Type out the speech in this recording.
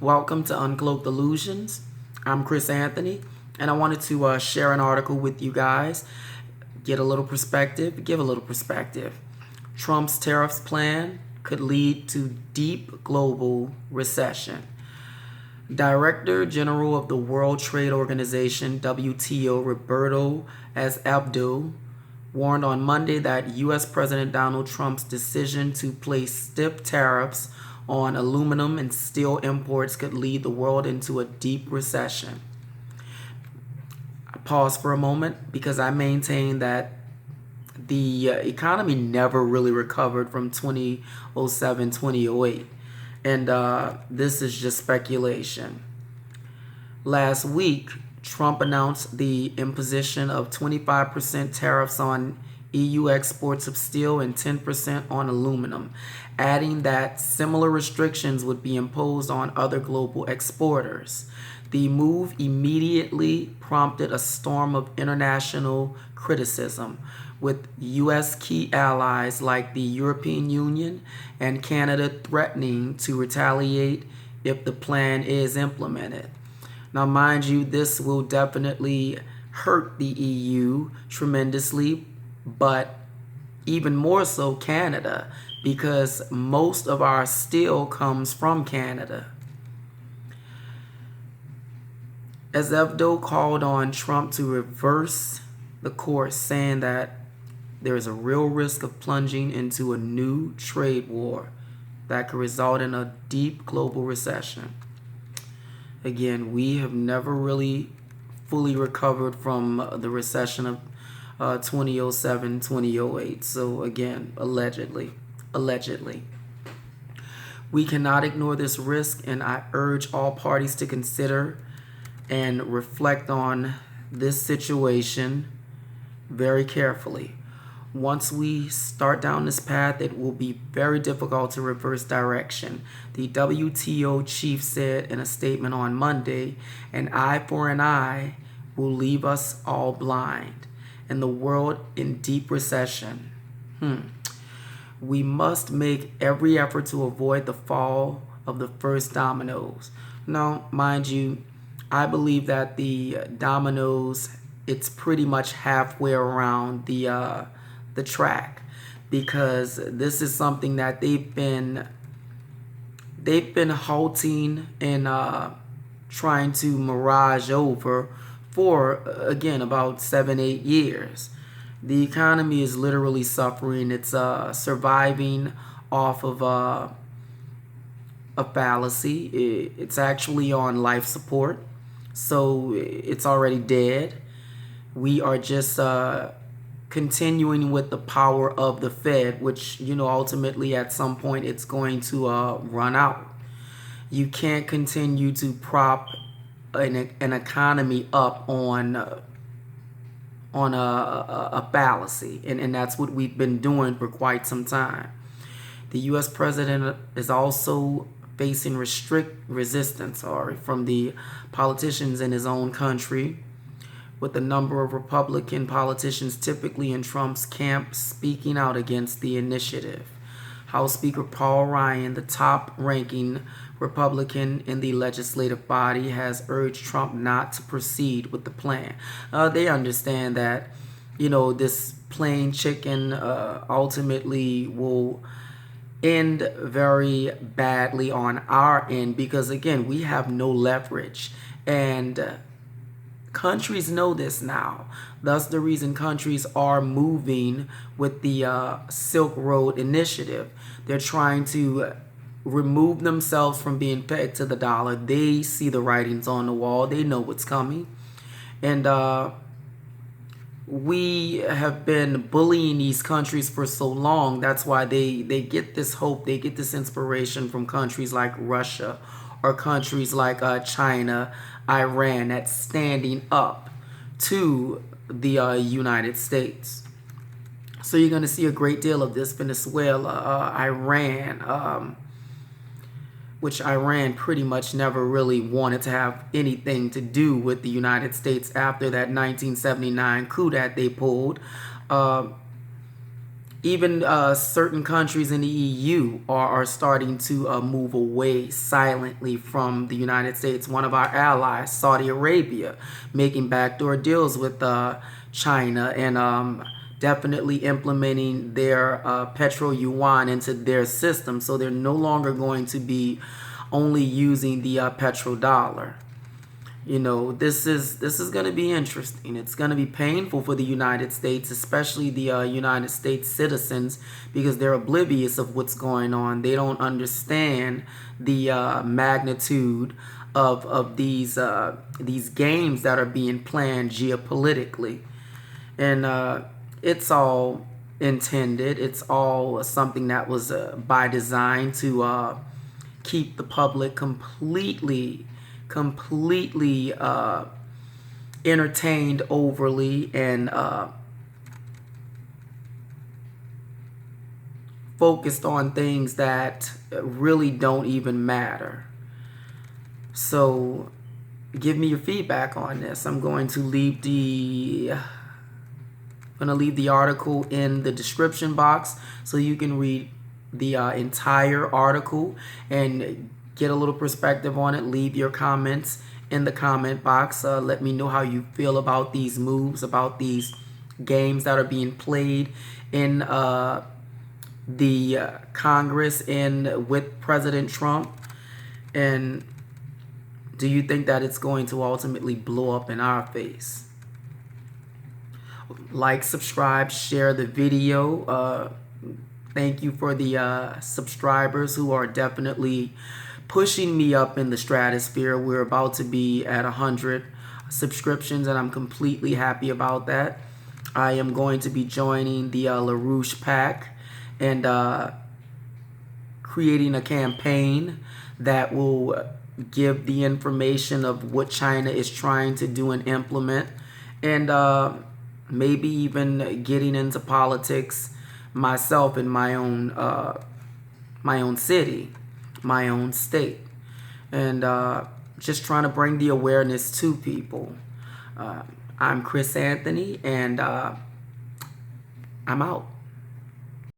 Welcome to Uncloaked Illusions. I'm Chris Anthony, and I wanted to share an article with you guys, get a little perspective, give a little perspective. Trump's tariffs plan could lead to deep global recession. Director General of the World Trade Organization, WTO, Roberto Azevedo, warned on Monday that U.S. President Donald Trump's decision to place stiff tariffs on aluminum and steel imports could lead the world into a deep recession. I pause for a moment because I maintain that the economy never really recovered from 2007, 2008. And this is just speculation. Last week, Trump announced the imposition of 25% tariffs on EU exports of steel and 10% on aluminum, adding that similar restrictions would be imposed on other global exporters. The move immediately prompted a storm of international criticism, with U.S. key allies like the European Union and Canada threatening to retaliate if the plan is implemented. Now, mind you, this will definitely hurt the EU tremendously, but even more so Canada, because most of our steel comes from Canada. Azevedo called on Trump to reverse the course, saying that there is a real risk of plunging into a new trade war that could result in a deep global recession. Again, we have never really fully recovered from the recession of 2007, 2008. So again, allegedly. We cannot ignore this risk, and I urge all parties to consider and reflect on this situation very carefully. Once we start down this path, it will be very difficult to reverse direction. The WTO chief said in a statement on Monday, "An eye for an eye will leave us all blind, and the world in deep recession." We must make every effort to avoid the fall of the first dominoes. Now, mind you, I believe that the dominoes, it's pretty much halfway around the track, because this is something that they've been halting and trying to mirage over for again about 7-8 years. The economy is literally suffering. It's surviving off of a fallacy. It's actually on life support, so it's already dead. We are just continuing with the power of the Fed, which, ultimately at some point it's going to run out. You can't continue to prop an economy up on a fallacy, and that's what we've been doing for quite some time. The U.S. president is also facing resistance from the politicians in his own country, with a number of Republican politicians typically in Trump's camp speaking out against the initiative. House Speaker Paul Ryan, the top-ranking Republican in the legislative body, has urged Trump not to proceed with the plan. They understand that, this plain chicken ultimately will end very badly on our end, because, again, we have no leverage. And countries know this now. Thus, the reason countries are moving with the Silk Road Initiative. They're trying to remove themselves from being pegged to the dollar. They see the writings on the wall. They know what's coming. And we have been bullying these countries for so long. That's why they get this hope. They get this inspiration from countries like Russia or countries like China, Iran, that's standing up to the United States. So you're going to see a great deal of this. Venezuela, Iran, which Iran pretty much never really wanted to have anything to do with the United States after that 1979 coup that they pulled. Even certain countries in the EU are starting to move away silently from the United States. One of our allies, Saudi Arabia, making backdoor deals with China and definitely implementing their petro yuan into their system. So they're no longer going to be only using the petrodollar. You know, this is going to be interesting. It's going to be painful for the United States, especially the United States citizens, because they're oblivious of what's going on. They don't understand the magnitude of these games that are being planned geopolitically, and it's all intended. It's all something that was by design to keep the public completely entertained overly and focused on things that really don't even matter. So give me your feedback on this. I'm going to leave the article in the description box so you can read the entire article and get a little perspective on it. Leave your comments in the comment box. Let me know how you feel about these moves, about these games that are being played in the Congress and with President Trump. And do you think that it's going to ultimately blow up in our face? Like, subscribe, share the video. Thank you for the subscribers who are definitely pushing me up in the stratosphere. We're about to be at 100 subscriptions, and I'm completely happy about that. I am going to be joining the LaRouche Pack and creating a campaign that will give the information of what China is trying to do and implement, and maybe even getting into politics myself in my own city, my own state, and just trying to bring the awareness to people. I'm Chris Anthony, and I'm out.